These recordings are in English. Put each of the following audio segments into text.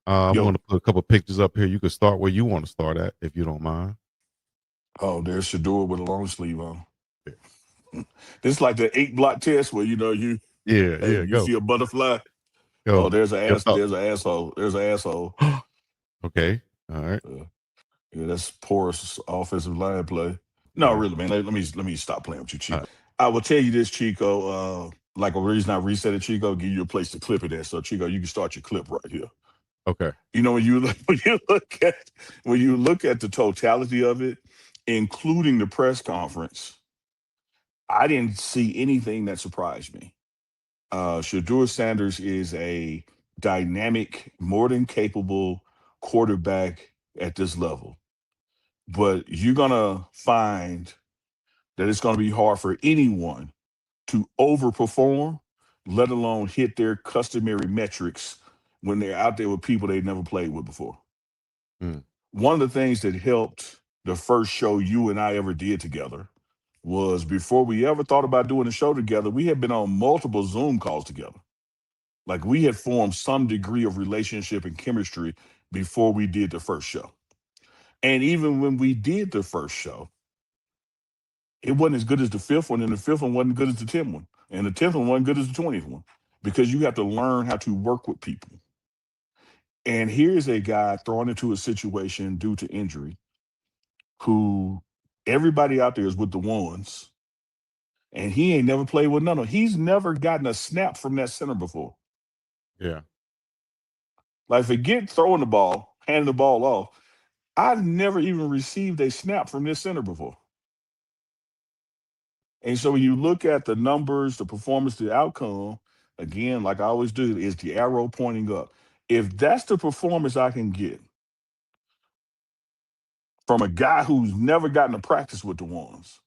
I'm Yo, going to put a couple pictures up here. You can start where you want to start at, if you don't mind. oh, there's Shedeur with a long sleeve on. This is like the 8 block test where you Yeah, hey, yeah, you go, see a butterfly. Oh, go. Your thoughts. there's an asshole. There's an asshole. Okay, all right, Uh, yeah, that's porous offensive line play. No, all right, really, man. Let me stop playing with you, all Chico. right. I will tell you this, Chico. Like a reason I reset it, Chico, give you a place to clip it at. So, Chico, you can start your clip right here. Okay. When you look, when you look at the totality of it, including the press conference, I didn't see anything that surprised me. Shedeur Sanders is a dynamic, more than capable quarterback at this level. But you're gonna find that it's gonna be hard for anyone to overperform, let alone hit their customary metrics when they're out there with people they've never played with before. Mm, One of the things that helped the first show you and I ever did together was before we ever thought about doing a show together, we had been on multiple Zoom calls together. Like we had formed some degree of relationship and chemistry before we did the first show. And even when we did the first show, it wasn't as good as the fifth one, and the fifth one wasn't good as the 10th one, and the 10th one wasn't good as the 20th one, because you have to learn how to work with people. And here's a guy thrown into a situation due to injury who everybody out there is with the ones, and he ain't never played with none of them. He's never gotten a snap from that center before. yeah. Like, forget throwing the ball, handing the ball off. I've never even received a snap from this center before. And so when you look at the numbers, the performance, the outcome, again, like I always do, is the arrow pointing up. If that's the performance I can get from a guy who's never gotten to practice with the ones,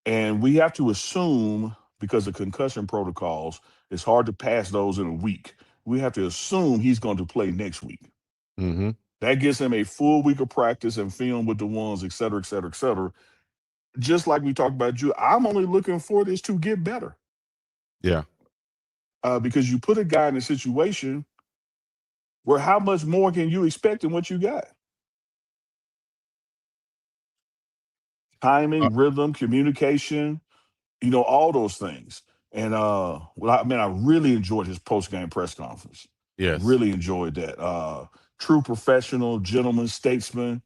and we have to assume because of concussion protocols, it's hard to pass those in a week. We have to assume he's going to play next week. Mm-hmm. That gives him a full week of practice and film with the ones, et cetera, et cetera, et cetera. Just like we talked about you, I'm only looking for this to get better. Yeah. Because you put a guy in a situation where how much more can you expect than what you got? Uh, Timing, rhythm, communication, all those things. And I really enjoyed his post game press conference. yes. Really enjoyed that. True professional, gentleman, statesman.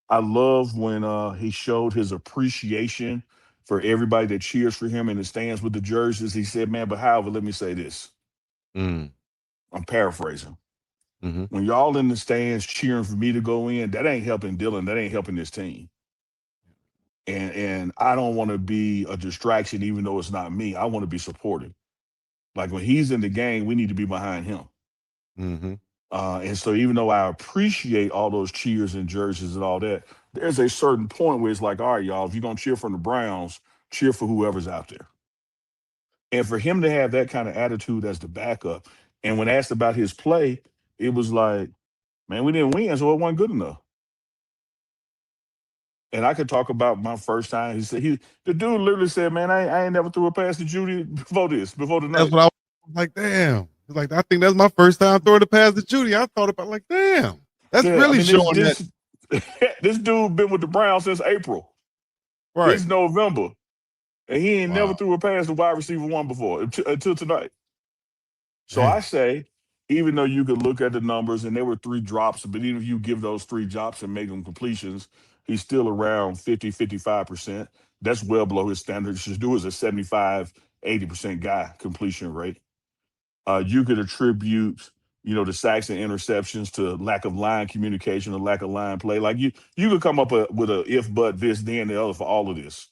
I love when he showed his appreciation for everybody that cheers for him in the stands with the jerseys. He said, "Man, but however, let me say this. Mm, I'm paraphrasing. mm-hmm. When y'all in the stands cheering for me to go in, that ain't helping Dylan. That ain't helping this team. And I don't want to be a distraction, even though it's not me. I want to be supportive. Like when he's in the game, we need to be behind him. Mm-hmm. And so even though I appreciate all those cheers and jerseys and all that, there's a certain point where it's like, all right, y'all, if you're gonna cheer for the Browns, cheer for whoever's out there. And for him to have that kind of attitude as the backup, and when asked about his play, it was like, man, we didn't win, so it wasn't good enough. And I could talk about my first time. He said the dude literally said, "Man, I ain't never threw a pass to Judy before the That's night." what I was like. Damn. It's like I think that's my first time throwing the pass to Judy. I thought about like, damn. That's Yeah, I really mean this showing that. this this dude been with the Browns since April. Right. It's November, and he ain't never Wow. threw a pass to wide receiver one before until tonight. So I Damn. say, even though you could look at the numbers and there were 3 drops, but even if you give those 3 drops and make them completions, he's still around 50, 55%. That's well below his standard. Shadeur is a 75, 80% guy completion rate. You could attribute, the sacks and interceptions to lack of line communication or lack of line play. Like you could come up with a if, but, this, then, the other for all of this.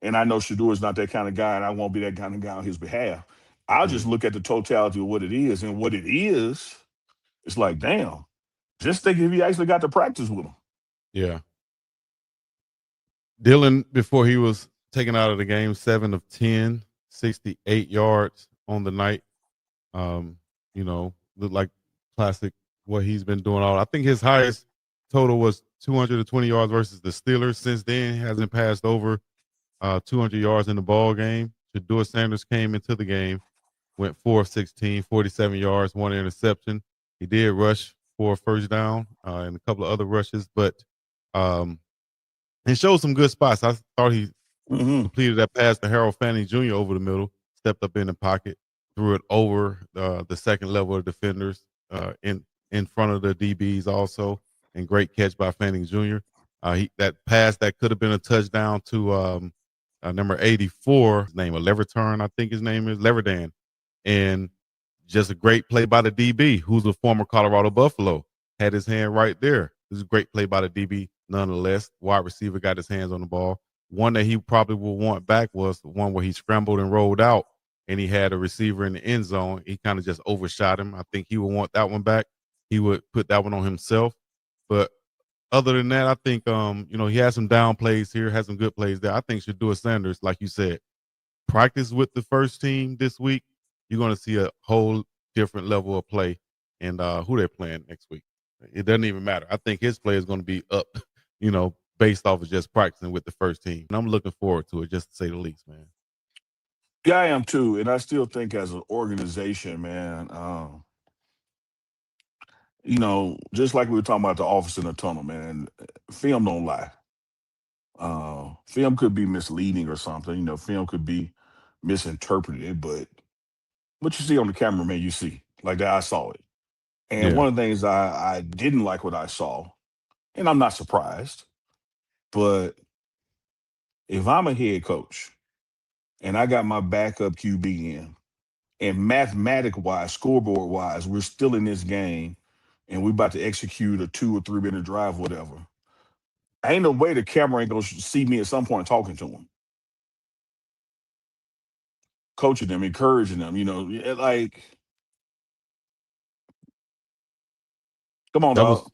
And I know Shadeur is not that kind of guy, and I won't be that kind of guy on his behalf. I'll just Mm, look at the totality of what it is, and what it is, it's like, damn. Just think if he actually got to practice with him. yeah. Dylan, before he was taken out of the game, 7 of 10, 68 yards on the night. Um, looked like classic what he's been doing all. I think his highest total was 220 yards versus the Steelers. Since then, he hasn't passed over 200 yards in the ball game. Shedeur Sanders came into the game, went 4 of 16, 47 yards, one interception. He did rush for a first down and a couple of other rushes, but it showed some good spots. I thought he completed that pass to Harold Fanning Jr. over the middle, stepped up in the pocket, threw it over the second level of defenders in front of the DBs also, and great catch by Fanning Jr. That pass that could have been a touchdown to number 84, his name a Leverturn, I think his name is Leverdan, and just a great play by the DB, who's a former Colorado Buffalo, had his hand right there. This is a great play by the DB, nonetheless. Wide receiver got his hands on the ball. One that he probably will want back was the one where he scrambled and rolled out, and he had a receiver in the end zone. He kind of just overshot him. I think he would want that one back. He would put that one on himself. But other than that, I think he has some down plays here, has some good plays there. I think Shedeur Sanders, like you said, practice with the first team this week. You're going to see a whole different level of play, and who they're playing next week. It doesn't even matter. I think his play is going to be up, based off of just practicing with the first team. And I'm looking forward to it, just to say the least, man. Yeah, I am too. And I still think as an organization, man, just like we were talking about the office in the tunnel, man, film don't lie. Film could be misleading or something. Film could be misinterpreted, but what you see on the camera, man, you see. Like that, I saw it. And Yeah. one of the things I didn't like what I saw, and I'm not surprised, but if I'm a head coach and I got my backup QB in, and mathematic wise, scoreboard wise, we're still in this game and we're about to execute a 2 or 3 minute drive, whatever. Ain't no way the camera ain't gonna see me at some point talking to him, coaching them, encouraging them. Like, come on, That dog. was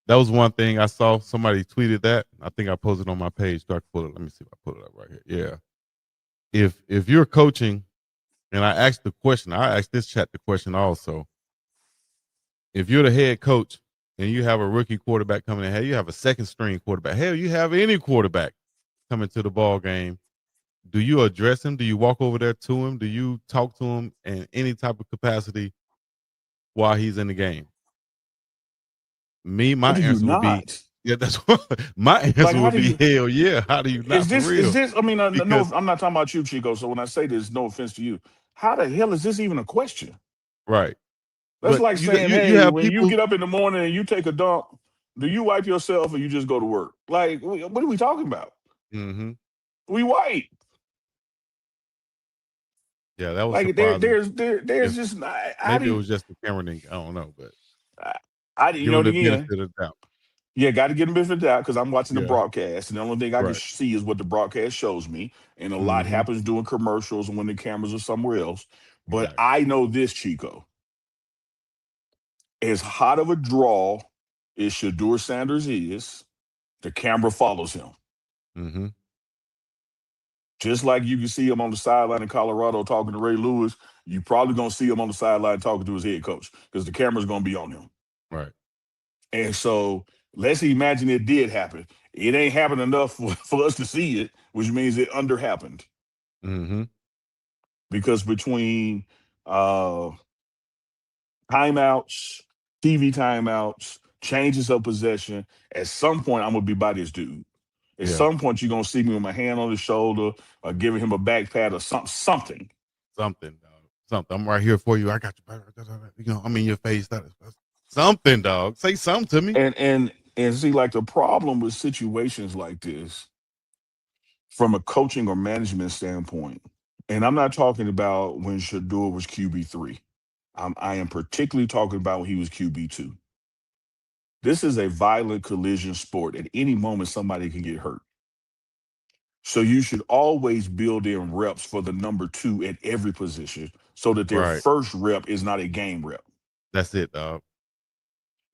that was one thing I saw. Somebody tweeted that. I think I posted on my page. So I can pull it. Let me see if I put it up right here. Yeah. If you're coaching, and I asked the question, I asked this chat the question also. If you're the head coach and you have a rookie quarterback coming in, hell, you have a second string quarterback. Hell, you have any quarterback coming to the ball game. Do you address him? Do you walk over there to him? Do you talk to him in any type of capacity while he's in the game? How My do you answer would be, not? yeah, that's what my Like, answer how would do be, you? hell yeah. How do you not, Is for this? Is real? this? I mean, no, Because I'm not talking about you, Chico. So when I say this, no offense to you. How the hell is this even a question? right. That's But like you got saying, you hey, have when you people, get up in the morning and you take a dump, do you wipe yourself or you just go to work? Like, what are we talking about? mm-hmm. We white. Yeah, that was Like surprising. there's If just how do maybe it you? was just the camera thing. I don't know, but I give him the again. benefit of the doubt. Yeah, got to get them benefit of the doubt because I'm watching the Yeah. broadcast, and the only thing I can Right. see is what the broadcast shows me. And a lot Mm-hmm. happens doing commercials and when the cameras are somewhere else. But Exactly. I know this, Chico. As hot of a draw as Shedeur Sanders is, the camera follows him. Mm-hmm. Just like you can see him on the sideline in Colorado talking to Ray Lewis, you probably gonna see him on the sideline talking to his head coach because the camera's gonna be on him. Right. And so let's imagine it did happen. It ain't happened enough for us to see it, which means it under happened. Mm-hmm. Because between uh timeouts, TV timeouts, changes of possession, at some point I'm gonna be by this dude. At Yeah. some point you're gonna see me with my hand on his shoulder or giving him a back pat or something. Something, dog. Something. I'm right here for you. I got you. I'm in your face. That's something, dog. Say something to me. And see, like the problem with situations like this, from a coaching or management standpoint, and I'm not talking about when Shadeur was QB3. I am particularly talking about when he was QB2. This is a violent collision sport. At any moment, somebody can get hurt. So you should always build in reps for the number two at every position so that their Right. first rep is not a game rep. That's it, dog.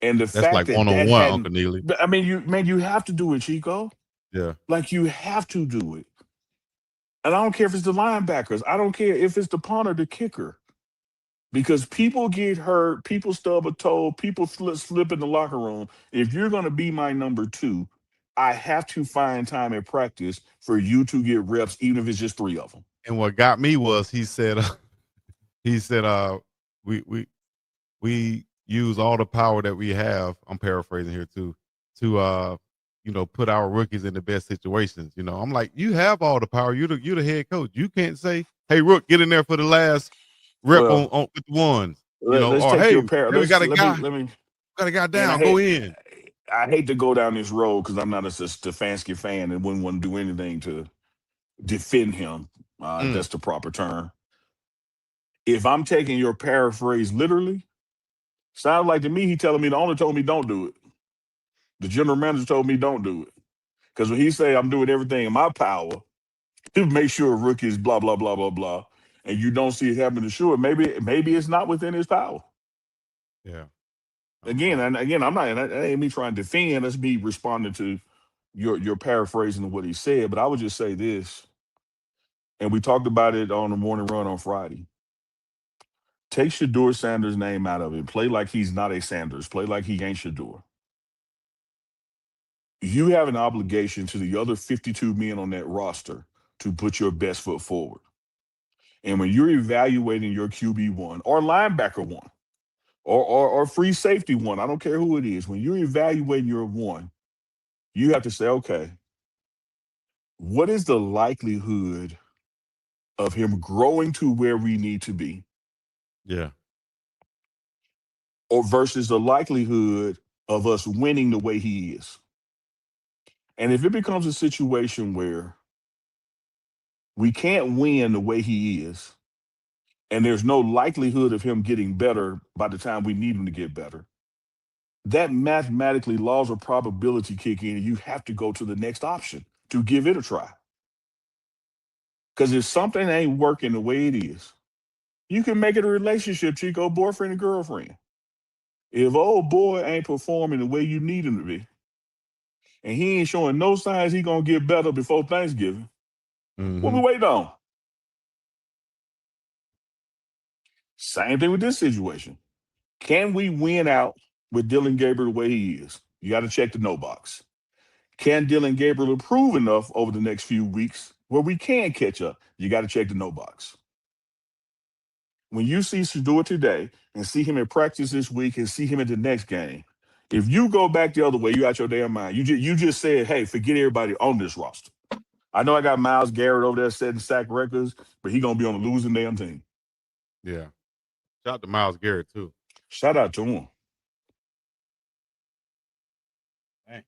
And the That's fact like that one on that one, hadn't, Uncle Neely. I mean, you have to do it, Chico. Yeah. Like you have to do it. And I don't care if it's the linebackers. I don't care if it's the punter, the kicker. Because people get hurt, people stub a toe, people slip in the locker room. If you're going to be my number two, I have to find time in practice for you to get reps, even if it's just three of them. And what got me was he said, he said, we use all the power that we have. I'm paraphrasing here too, to put our rookies in the best situations. I'm like, you have all the power. You're the head coach. You can't say, hey, Rook, get in there for the last rep on, Well, on with the ones. let's Or take hey, your pair. we got a Let me guy, let me. got a guy And down, go in. I hate to go down this road because I'm not a Stefanski fan and wouldn't want to do anything to defend him. If Mm, that's the proper term. If I'm taking your paraphrase literally, sounds like to me he telling me the owner told me don't do it. The general manager told me don't do it. Because when he say I'm doing everything in my power to make sure rookies blah blah blah blah blah, and you don't see it happening, sure, maybe it's not within his power. yeah. Again, and again, I'm not. That ain't me trying to defend. That's me responding to your paraphrasing of what he said. But I would just say this, and we talked about it on the morning run on Friday. Take Shedeur Sanders' name out of it. Play like he's not a Sanders. Play like he ain't Shedeur. You have an obligation to the other 52 men on that roster to put your best foot forward. And when you're evaluating your QB1 or linebacker one or free safety one, I don't care who it is, when you're evaluating your one, you have to say, okay, what is the likelihood of him growing to where we need to be, Yeah. or versus the likelihood of us winning the way he is? And if it becomes a situation where we can't win the way he is, and there's no likelihood of him getting better by the time we need him to get better, that mathematically laws of probability kick in, and you have to go to the next option to give it a try. Because if something ain't working the way it is, you can make it a relationship, Chico, boyfriend and girlfriend. If old boy ain't performing the way you need him to be, and he ain't showing no signs he gonna get better before Thanksgiving, what Mm-hmm. we waiting on? Same thing with this situation. Can we win out with Dylan Gabriel the way he is? You got to check the no box. Can Dylan Gabriel improve enough over the next few weeks where we can catch up? You got to check the no box. When you see Shedeur today and see him in practice this week and see him at the next game, if you go back the other way, you out your damn mind. You just said, hey, forget everybody on this roster. I know I got Myles Garrett over there setting sack records, but he gonna be on a losing damn team. Yeah. Shout out to Myles Garrett too. Shout out to him. Dang.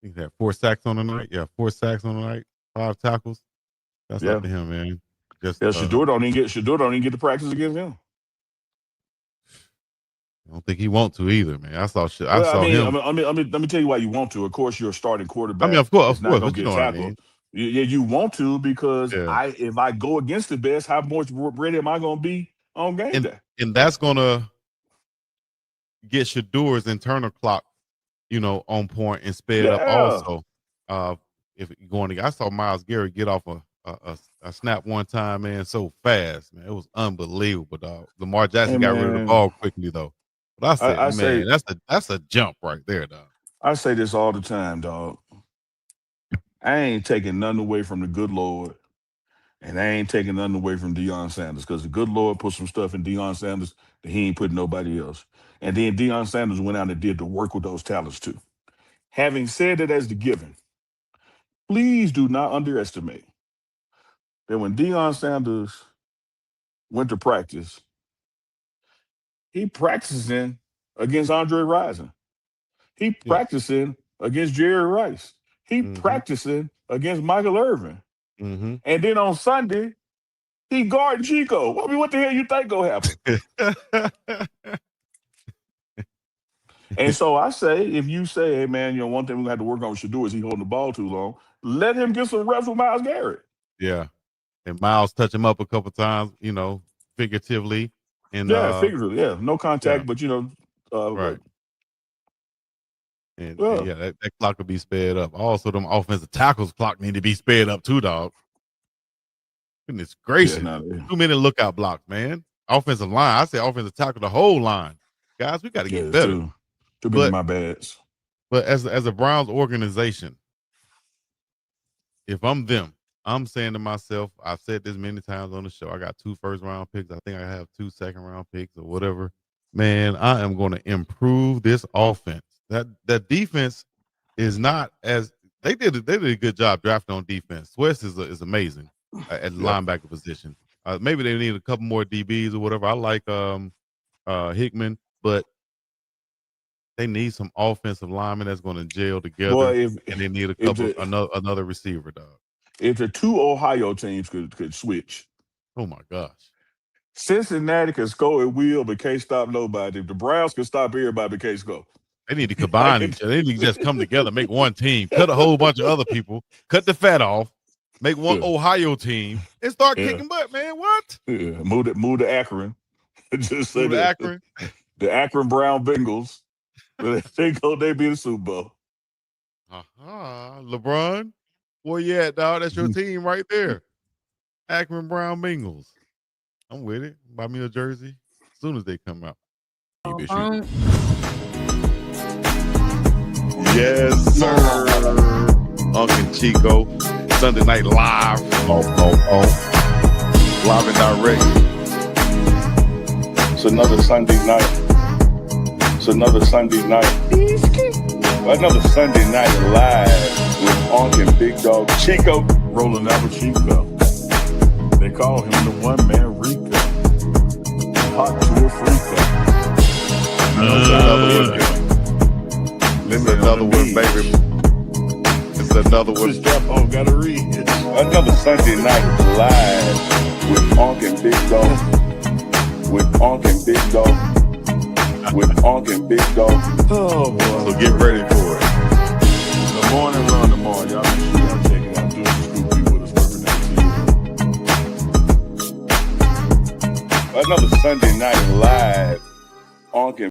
He had 4 sacks on the night. Yeah, 4 sacks on the night, 5 tackles. That's Yeah, up to him, man. Just yeah. Shedeur don't even get to practice against him. I don't think he want to either, man. I saw shit. I Well, saw him. let me tell you why you want to. Of course, you're a starting I mean, quarterback. of It's not course, gonna but you get know what I tackled. mean. Yeah, you want to because Yeah, if I go against the best, how much ready am I gonna be on game and day? and that's gonna get Shadeur's internal clock, on point and sped up. Yeah, Also, uh, if you're going to, I saw Myles Garrett get off a snap one time, man, so fast, man, it was unbelievable, dog. Lamar hey Jackson got rid of the man, ball quickly though, but I said, I say man, that's a jump right there, dog. I say this all the time, dog. I ain't taking nothing away from the good Lord, and I ain't taking nothing away from Deion Sanders because the good Lord put some stuff in Deion Sanders that he ain't put nobody else. And then Deion Sanders went out and did the work with those talents too. Having said that as the given, please do not underestimate that when Deion Sanders went to practice, he practicing against Andre Rison. He Yeah. practicing against Jerry Rice. He Mm-hmm. practicing against Michael Irvin. Mm-hmm. And then on Sunday, he guarding Chico. I mean, what the hell you think gonna happen? And so I say, if you say, hey man, one thing we're gonna have to work on with Shadeur is he holding the ball too long. Let him get some reps with Myles Garrett. Yeah, and Miles touch him up a couple times, figuratively, and Yeah, figuratively, yeah. No yeah, contact, but right. And yeah, yeah, that clock will be sped up. Also, them offensive tackles clock need to be sped up too, dog. Goodness yeah, gracious. no, Too many lookout blocks, man. Offensive line. I say offensive tackle the whole line. Guys, we got to yeah, get it's better. too many of But my bads. as a Browns organization, if I'm them, I'm saying to myself, I've said this many times on the show. I got 2 first round picks. I think I have 2 second round picks or whatever. man, I am going to improve this offense. That defense is not as they did a good job drafting on defense. West is amazing at linebacker position. Maybe they need a couple more DBs or whatever. I like Hickman, but they need some offensive linemen that's going to gel together. Boy, and they need another receiver, dog. If the two Ohio teams could switch, oh my gosh. Cincinnati can score at will but can't stop nobody. If the Browns can stop everybody but can't score. They need to combine each other. They need to just come together, make one team, cut a whole bunch of other people, cut the fat off, make one Ohio team, and start kicking butt, man. What? Yeah. Move to Akron. Just say the Akron. The Akron Brown Bengals. They be in the Super Bowl. LeBron, where you at, dog? That's your team right there. Akron Brown Bengals. I'm with it. Buy me a jersey as soon as they come out. Yes, sir. Uncle Chico. Sunday Night Live. Live and direct. It's another Sunday night. Another Sunday night live with Unc and Big Dog Chico. Rolling out with Chico. They call him the one-man Rico. Hot tour Frico. It's another one, baby. It's another one. Gotta read. Another Sunday night live with Unc and Big Dog. With Unc and Big Dog. Oh, boy. So get ready for it. The morning run tomorrow. Y'all make sure y'all check it out. Do the Scoop B with us working at Another Sunday night live. Unc and